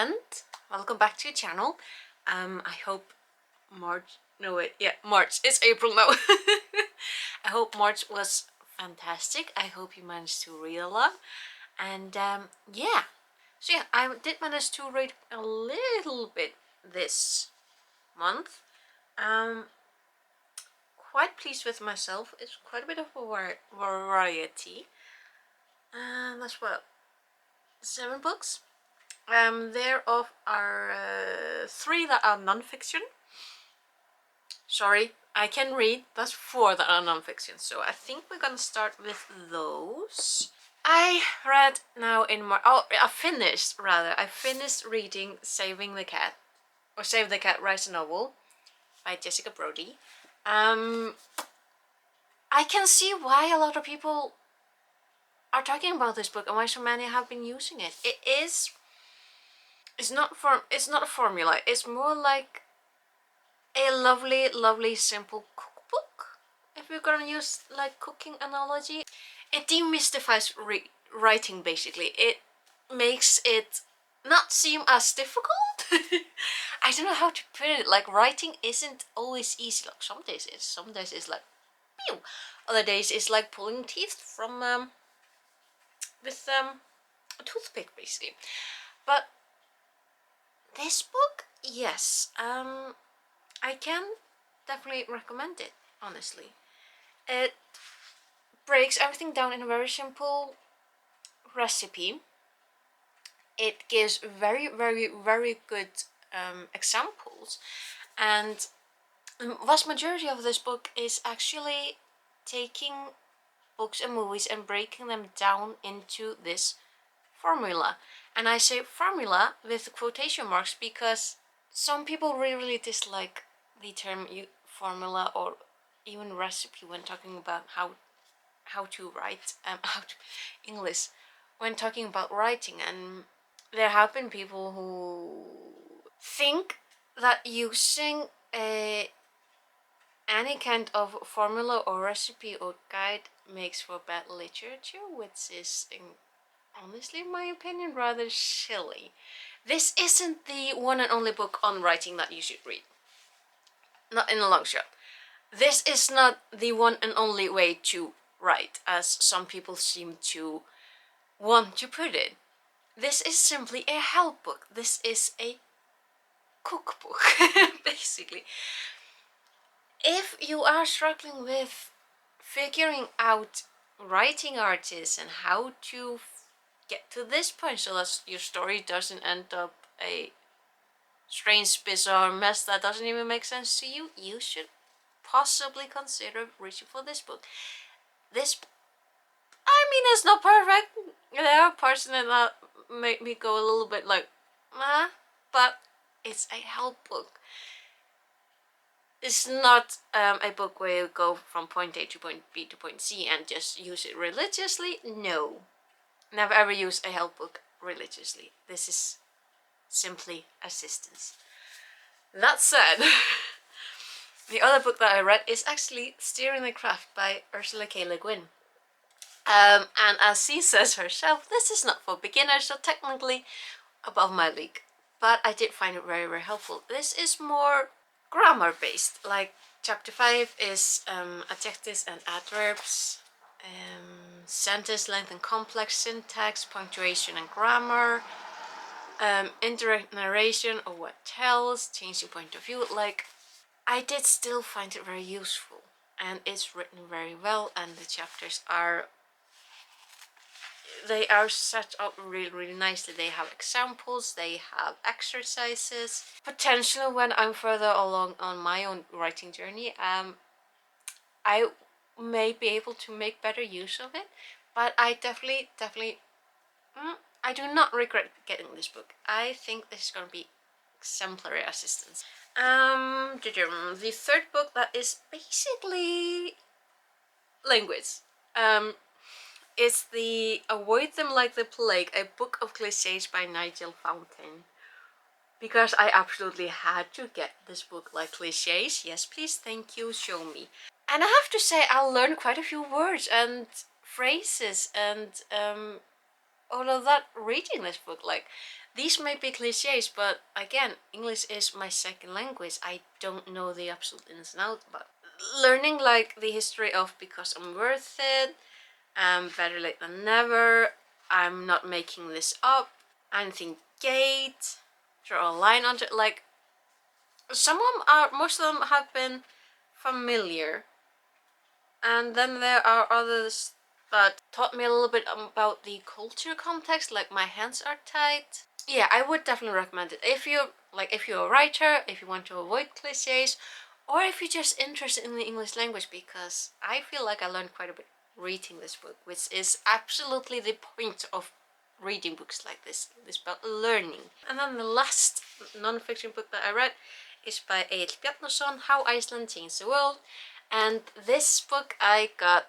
and welcome back to the channel. I hope March, no wait, yeah, March, it's April now. I hope March was fantastic. I hope you managed to read a lot. And yeah, so yeah, I did manage to read a little bit this month. Quite pleased with myself. It's quite a bit of a variety. That's what, 7 books. Thereof are 3 that are non-fiction. Sorry, I can read. That's 4 that are non-fiction. So I think we're gonna start with those. I read now in March. Oh, I finished reading Saving the Cat, or Save the Cat writes a novel by Jessica Brody. I can see why a lot of people are talking about this book and why so many have been using it. It's not a formula. It's more like a lovely simple cookbook, if we're gonna use like cooking analogy. It demystifies writing. Basically, it makes it not seem as difficult. I don't know how to put it. Like, writing isn't always easy. Like, some days it's like pew, other days it's like pulling teeth from with a toothpick, basically. But this book, yes, I can definitely recommend it, honestly. It breaks everything down in a very simple recipe. It gives very good examples, and the vast majority of this book is actually taking books and movies and breaking them down into this formula. And I say formula with quotation marks because some people really dislike the term formula or even recipe when talking about how to write English when talking about writing. And there have been people who think that using any kind of formula or recipe or guide makes for bad literature, which is, honestly, in my opinion, rather silly. This isn't the one and only book on writing that you should read. Not in a long shot. This is not the one and only way to write, as some people seem to want to put it. This is simply a help book. This is a cookbook, basically. If you are struggling with figuring out writing artists and how to get to this point so that your story doesn't end up a strange, bizarre mess that doesn't even make sense to you, you should possibly consider reaching for this book. I mean, it's not perfect. There are parts in it that make me go a little bit like, but it's a help book. It's not a book where you go from point A to point B to point C and just use it religiously. No. Never ever use a help book religiously. This is simply assistance. That said, the other book that I read is actually Steering the Craft by Ursula Guin. And as she says herself, this is not for beginners, so technically above my league. But I did find it very helpful. This is more grammar based. Like, chapter 5 is adjectives and adverbs, sentence length and complex syntax, punctuation and grammar, indirect narration or what tells, changing point of view. Like, I did still find it very useful, and it's written very well, and the chapters are set up really nicely. They have examples, they have exercises. Potentially, when I'm further along on my own writing journey, I may be able to make better use of it. But I definitely, I do not regret getting this book. I think this is going to be exemplary assistance. The third book that is basically language. It's the Avoid Them Like the Plague, a book of cliches by Nigel Fountain. Because I absolutely had to get this book. Like, cliches, yes please, thank you, show me. And I have to say, I learned quite a few words and phrases and all of that reading this book. Like, These may be cliches, but again, English is my second language. I don't know the absolute ins and outs, but learning like the history of Because I'm Worth It, Better Late Than Never, I'm Not Making This Up, Anything Gate, Draw a Line Under it, like some of them are, most of them have been familiar, and then there are others that taught me a little bit about the culture context, like My Hands Are Tied. Yeah, I would definitely recommend it if you if you're a writer, if you want to avoid cliches, or if you're just interested in the English language, because I feel like I learned quite a bit reading this book, which is absolutely the point of reading books like this. It's about learning. And then the last non-fiction book that I read is by Egill Bjarnason, How Iceland Changed the World. And this book I got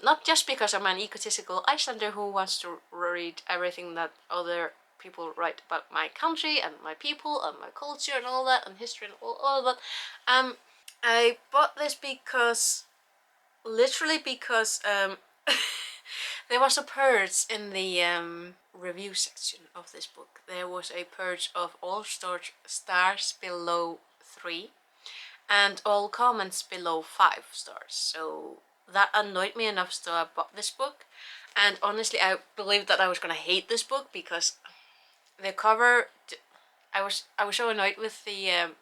not just because I'm an egotistical Icelander who wants to read everything that other people write about my country and my people and my culture and all that, and history and all that. I bought this because, literally because there was a purge in the review section of this book. There was a purge of all stars below 3 and all comments below 5 stars. So that annoyed me enough, so I bought this book. And honestly, I believed that I was gonna hate this book because the cover, I was so annoyed with the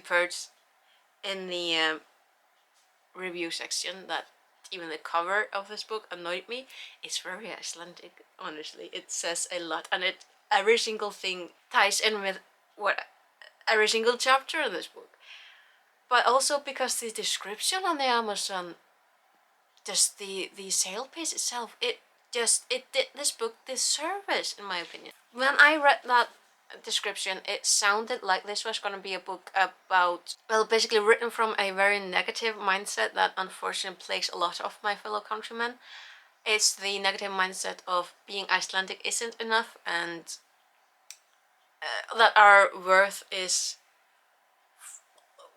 purge in the review section that even the cover of this book annoyed me. It's very Icelandic, honestly. It says a lot, and every single thing ties in with what every single chapter in this book. But also because the description on the Amazon, just the sale page itself, it did this book this service, in my opinion. When I read that description, it sounded like this was going to be a book about, well, basically written from a very negative mindset that unfortunately plagues a lot of my fellow countrymen. It's the negative mindset of being Icelandic isn't enough, and that our worth is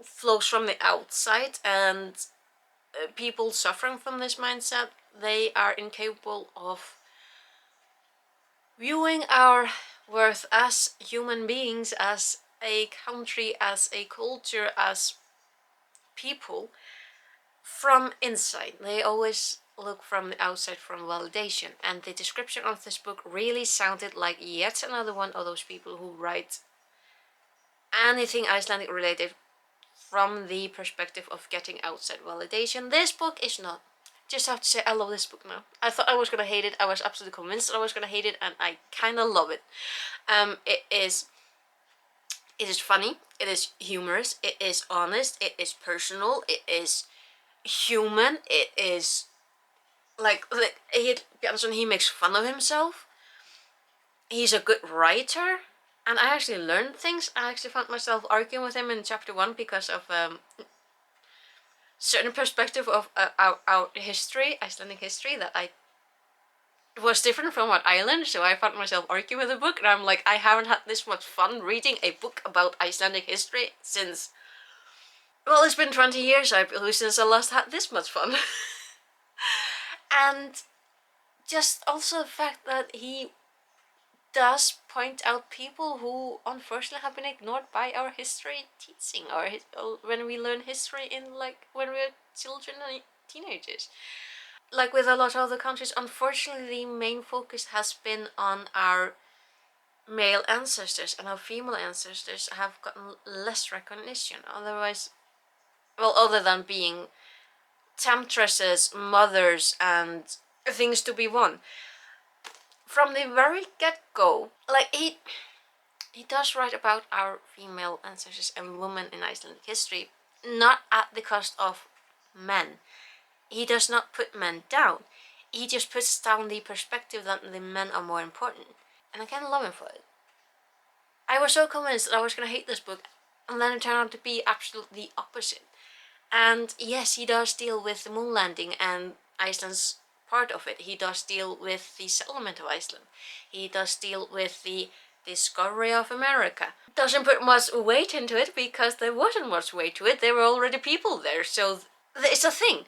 flows from the outside, and people suffering from this mindset, they are incapable of viewing our worth as human beings, as a country, as a culture, as people from inside. They always look from the outside for validation, and the description of this book really sounded like yet another one of those people who write anything Icelandic related from the perspective of getting outside validation. This book is not. Just have to say, I love this book now. I thought I was gonna hate it. I was absolutely convinced that I was gonna hate it, and I kind of love it. It is funny. It is humorous. It is honest. It is personal. It is human. It is like Bjarnason, he makes fun of himself. He's a good writer, and I actually learned things. I actually found myself arguing with him in chapter 1 because of certain perspective of our history, Icelandic history, that I was different from what I learned. So I found myself arguing with the book, and I'm like, I haven't had this much fun reading a book about Icelandic history since, well, it's been 20 years, I believe, since I last had this much fun. And just also the fact that he does point out people who unfortunately have been ignored by our history teaching, or when we learn history in, like, when we're children and teenagers. Like with a lot of other countries, unfortunately the main focus has been on our male ancestors, and our female ancestors have gotten less recognition. Otherwise, well, other than being temptresses, mothers, and things to be won. From the very get-go, like, he does write about our female ancestors and women in Icelandic history, not at the cost of men. He does not put men down. He just puts down the perspective that the men are more important. And I kind of love him for it. I was so convinced that I was going to hate this book, and then it turned out to be absolutely the opposite. And yes, he does deal with the moon landing and Iceland's part of it. He does deal with the settlement of Iceland. He does deal with the discovery of America. Doesn't put much weight into it because there wasn't much weight to it. There were already people there, so it's a thing.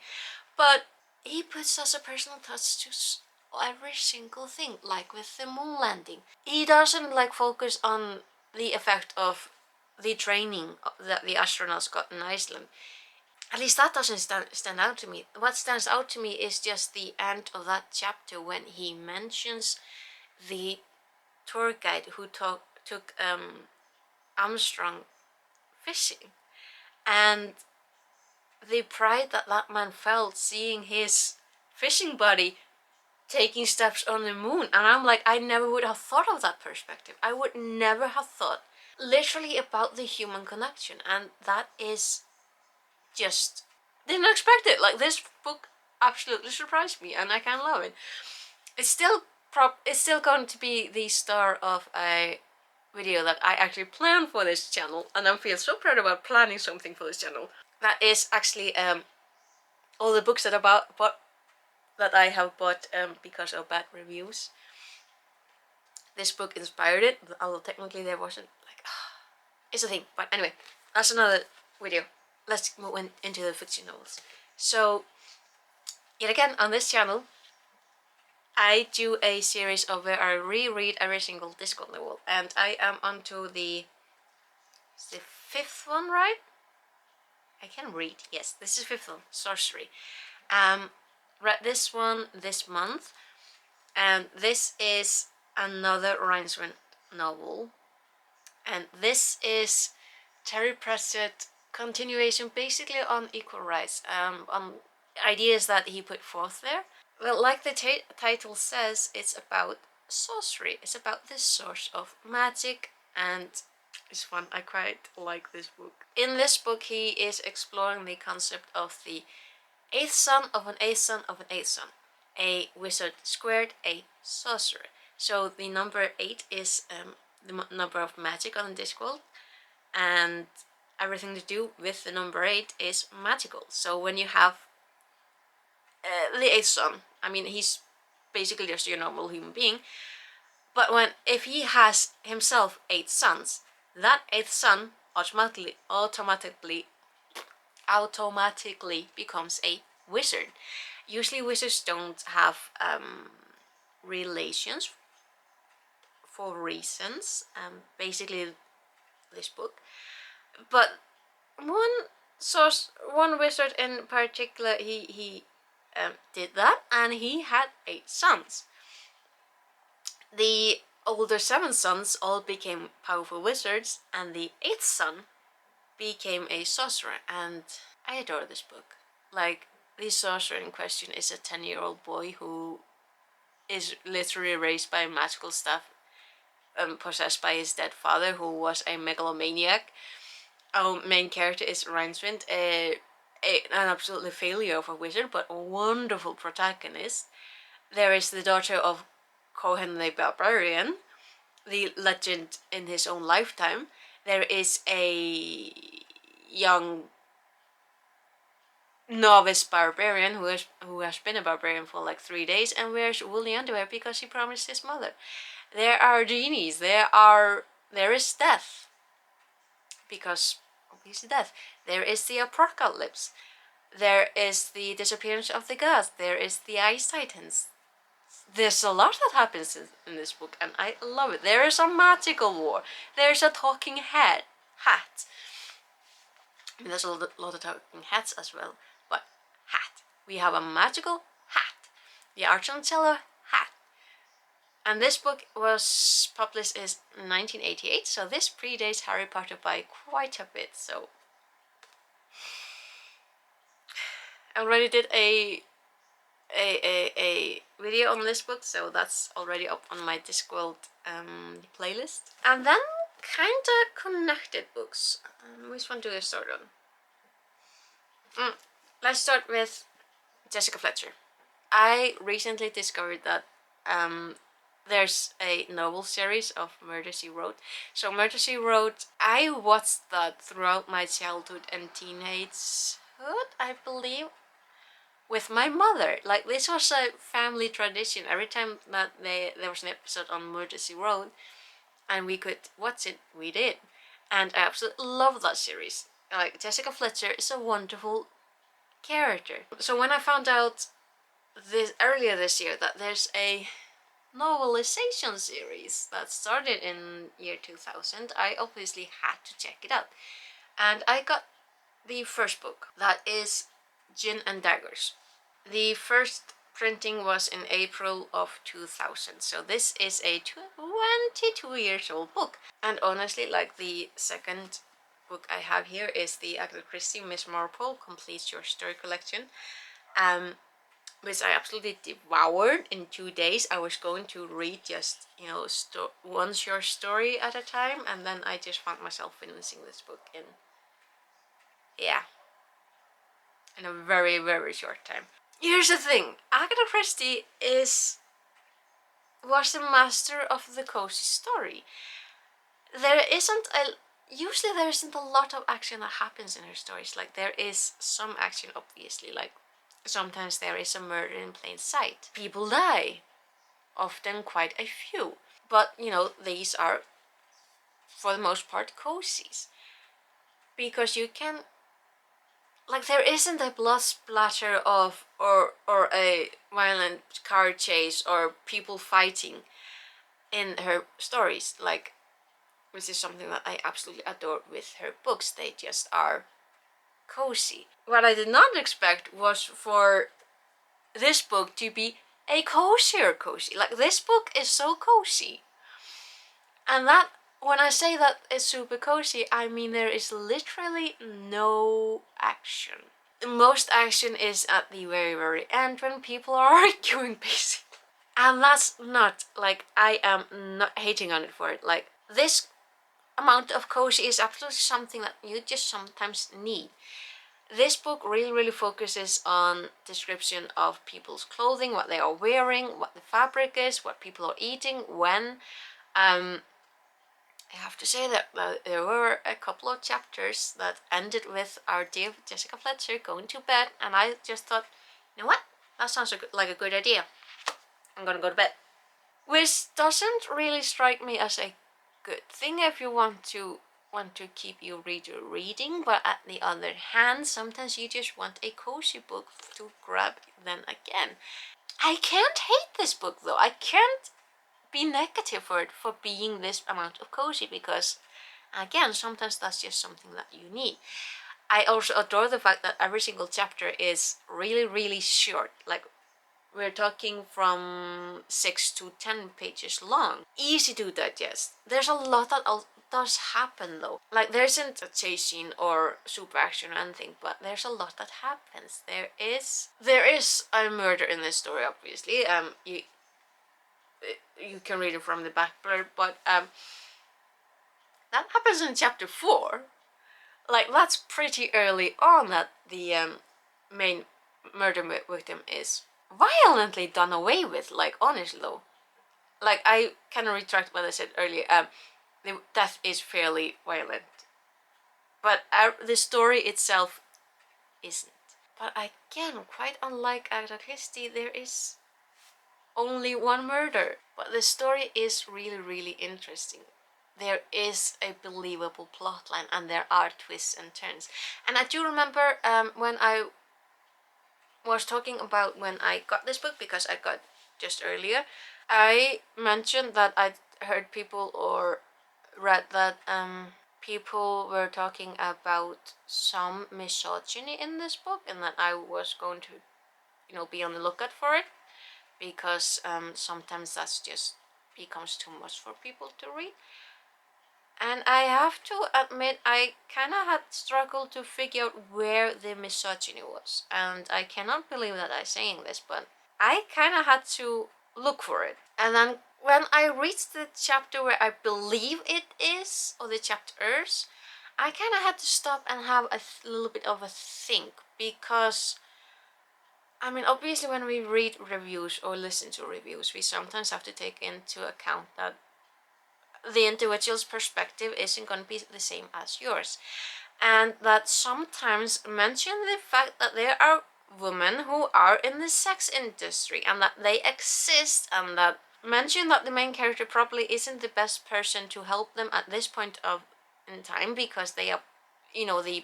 But he puts us a personal touch to every single thing, like with the moon landing. He doesn't like focus on the effect of the training that the astronauts got in Iceland. At least that doesn't stand out to me. What stands out to me is just the end of that chapter when he mentions the tour guide who took Armstrong fishing, and the pride that that man felt seeing his fishing buddy taking steps on the moon. And I'm like, I never would have thought of that perspective. I would never have thought literally about the human connection, and that is just didn't expect it. Like, this book absolutely surprised me, and I kind of love it. It's still going to be the star of a video that I actually planned for this channel, and I feel so proud about planning something for this channel. That is actually all the books that I have bought because of bad reviews. This book inspired it, although technically there wasn't, like, it's a thing. But anyway, that's another video. Let's move into the fiction novels. So, yet again, on this channel, I do a series of where I reread every single Discworld novel, and I am onto the 5th one, right? I can read. Yes, this is 5th one, Sorcery. Read this one this month, and this is another Rincewind novel, and this is Terry Pratchett continuation, basically on equal rights, on ideas that he put forth there. Well, like the title says, it's about sorcery. It's about the source of magic, and it's fun. I quite like this book. In this book, he is exploring the concept of the 8th son of an 8th son of an 8th son. A wizard squared a sorcerer. So the number 8 is the number of magic on the Discworld, and everything to do with the number 8 is magical. So when you have the 8th son, I mean, he's basically just your normal human being, but if he has himself 8 sons, that 8th son automatically becomes a wizard. Usually wizards don't have relations for reasons, basically this book, but one wizard in particular, he did that, and he had 8 sons. The older 7 sons all became powerful wizards, and the 8th son became a sorcerer, and I adore this book. Like, the sorcerer in question is a 10-year-old boy who is literally raised by magical stuff, possessed by his dead father, who was a megalomaniac. Our main character is Rincewind, an absolutely failure of a wizard, but a wonderful protagonist. There is the daughter of Cohen the Barbarian, the legend in his own lifetime. There is a young novice barbarian who has been a barbarian for like 3 days and wears woolly underwear because he promised his mother. There are genies. There is death, because obviously death. There is the apocalypse. There is the disappearance of the gods. There is the ice titans. There's a lot that happens in this book, and I love it. There is a magical war. There's a talking hat. I mean, there's a lot of talking hats as well, but hat. We have a magical hat. The Archancello hat. And this book was published in 1988, so this predates Harry Potter by quite a bit, so I already did a video on this book, so that's already up on my Discworld playlist. And then kinda connected books. Which one do I start on? Let's start with Jessica Fletcher. I recently discovered that there's a novel series of Murder She Wrote. So Murder She Wrote, I watched that throughout my childhood and teenagehood, I believe, with my mother. Like, this was a family tradition. Every time that there was an episode on Murder She Wrote and we could watch it, we did. And I absolutely love that series. Like, Jessica Fletcher is a wonderful character. So when I found out earlier this year that there's a novelization series that started in year 2000. I obviously had to check it out. And I got the first book, that is Guin and Daggers. The first printing was in April of 2000, so this is a 22 years old book. And honestly, like, the second book I have here is the Agatha Christie Miss Marple Completes Your Story collection, which I absolutely devoured in 2 days. I was going to read just, you know, one short story at a time, and then I just found myself finishing this book in, yeah, in a very, very short time. Here's the thing, Agatha Christie was the master of the cozy story. Usually there isn't a lot of action that happens in her stories. Like, there is some action, obviously, like sometimes there is a murder in plain sight. People die, often quite a few. But, you know, these are, for the most part, cozies. Because you can, like, there isn't a blood splatter of, or a violent car chase or people fighting in her stories, like, which is something that I absolutely adore with her books. They just are cozy. What I did not expect was for this book to be a cozier cozy. Like, this book is so cozy. And that, when I say that it's super cozy, I mean there is literally no action. The most action is at the very, very end when people are arguing, basically. And that's not, like, I am not hating on it for it. Like, this amount of cozy is absolutely something that you just sometimes need. This book really, really focuses on description of people's clothing, what they are wearing, what the fabric is, what people are eating, when. I have to say that there were a couple of chapters that ended with our dear Jessica Fletcher going to bed, and I just thought, you know what? That sounds like a good idea. I'm gonna go to bed. Which doesn't really strike me as a good thing if you want to keep your reader reading, but at the other hand, sometimes you just want a cozy book to grab then again. I can't hate this book though. I can't be negative for it for being this amount of cozy, because again, sometimes that's just something that you need. I also adore the fact that every single chapter is really, really short. Like, we're talking from 6 to 10 pages long. Easy to digest. There's a lot that does happen though. Like, there isn't a chase scene or super action or anything, but there's a lot that happens. There is a murder in this story, obviously. You can read it from the back blurb, but that happens in chapter 4. Like, that's pretty early on that the main murder victim is violently done away with. Like, honestly though, like, I kind of retract what I said earlier. The death is fairly violent, but the story itself isn't. But again, quite unlike Agatha Christie, there is only one murder, but the story is really, really interesting. There is a believable plotline, and there are twists and turns. And I do remember when I was talking about when I got this book, because I got just earlier, I mentioned that I'd heard people or read that people were talking about some misogyny in this book, and that I was going to, you know, be on the lookout for it, because sometimes that's just becomes too much for people to read. And I have to admit, I kind of had struggled to figure out where the misogyny was. And I cannot believe that I'm saying this, but I kind of had to look for it. And then when I reached the chapter where I believe it is, or the chapters, I kind of had to stop and have a little bit of a think, because I mean, obviously when we read reviews or listen to reviews, we sometimes have to take into account that the individual's perspective isn't going to be the same as yours, and that sometimes mention the fact that there are women who are in the sex industry and that they exist, and that mention that the main character probably isn't the best person to help them at this point of in time, because they are, you know, the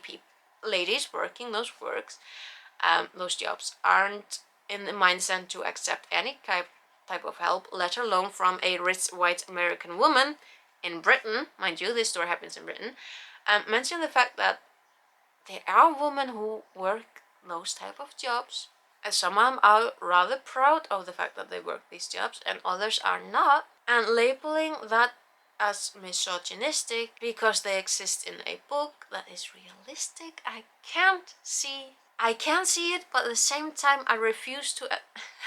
ladies working those jobs aren't in the mindset to accept any type of help, let alone from a rich white American woman in Britain. Mind you, this story happens in Britain. Mention the fact that there are women who work those type of jobs, and some of them are rather proud of the fact that they work these jobs, and others are not. And labeling that as misogynistic because they exist in a book that is realistic, I can't see it, but at the same time I refuse to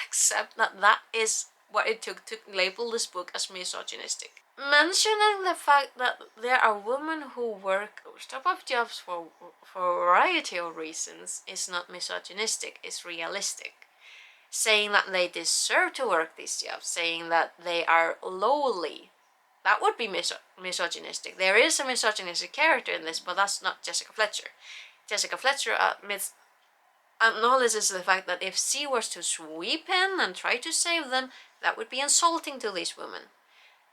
accept that that is what it took to label this book as misogynistic. Mentioning the fact that there are women who work those type of jobs for a variety of reasons is not misogynistic, it's realistic. Saying that they deserve to work these jobs, saying that they are lowly, that would be misogynistic. There is a misogynistic character in this, but that's not Jessica Fletcher. Jessica Fletcher acknowledges the fact that if she was to sweep in and try to save them, that would be insulting to these women.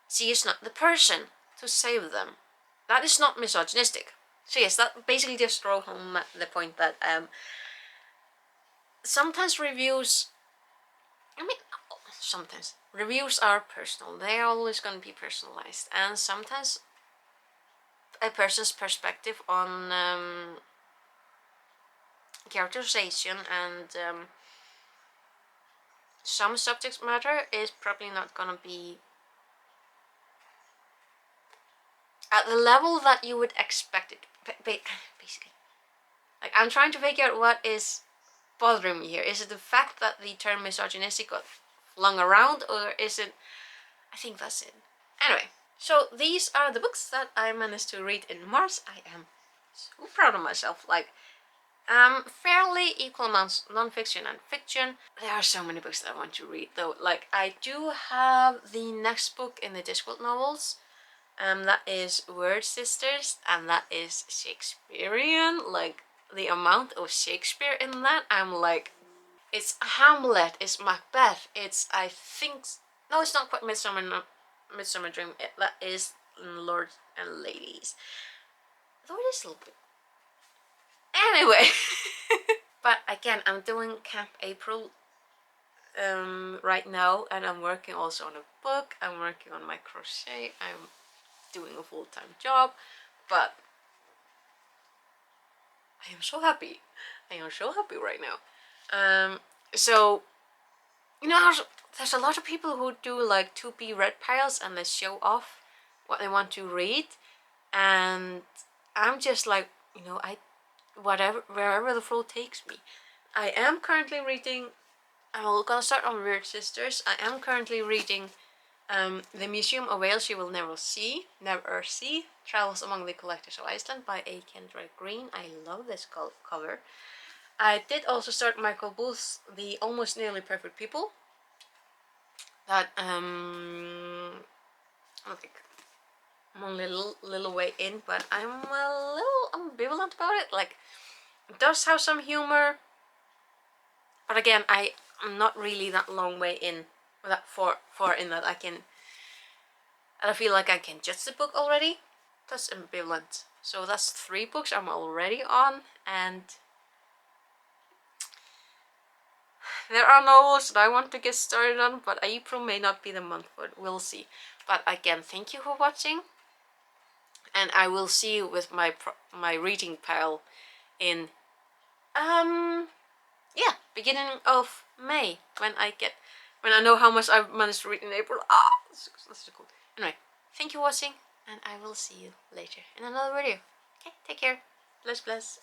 She is not the person to save them. That is not misogynistic. So yes, that basically just drove home the point that sometimes reviews are personal. They're always going to be personalized, and sometimes a person's perspective on characterization and some subject matter is probably not going to be at the level that you would expect it. Basically, like, I'm trying to figure out what is bothering me here. Is it the fact that the term misogynistic got flung around, or is it... I think that's it. Anyway, so these are the books that I managed to read in March. I am so proud of myself. Like, fairly equal amounts non-fiction and fiction. There are so many books that I want to read though. Like, I do have the next book in the Discworld novels. That is Word Sisters, and that is Shakespearean. Like, the amount of Shakespeare in that, I'm like, it's Hamlet, it's Macbeth, it's, I think, no, it's not quite Midsummer Dream, that is Lords and Ladies. Though it is a little bit. Anyway, but again, I'm doing Camp April right now, and I'm working also on a book, I'm working on my crochet, I'm doing a full-time job, but I am so happy. I am so happy right now. So, you know, there's a lot of people who do like 2B read piles and they show off what they want to read, and I'm just like, you know, wherever the flow takes me. I am currently reading, I'm gonna start on Weird Sisters. I am currently reading The Museum of Wales You Will Never See, Travels Among the Collectors of Iceland by A. Kendra Green. I love this cover. I did also start Michael Booth's The Almost Nearly Perfect People. That, I think I'm only a little way in, but I'm a little ambivalent about it. Like, it does have some humor, but again, I'm not really that long way in, or that far in that I feel like I can judge the book already. That's ambivalent. So that's 3 books I'm already on, and there are novels that I want to get started on, but April may not be the month, but we'll see. But again, thank you for watching, and I will see you with my reading pile in yeah, beginning of May, when I know how much I've managed to read in April. That's so cool. Anyway, thank you for watching, and I will see you later in another video. Okay, take care. Bless.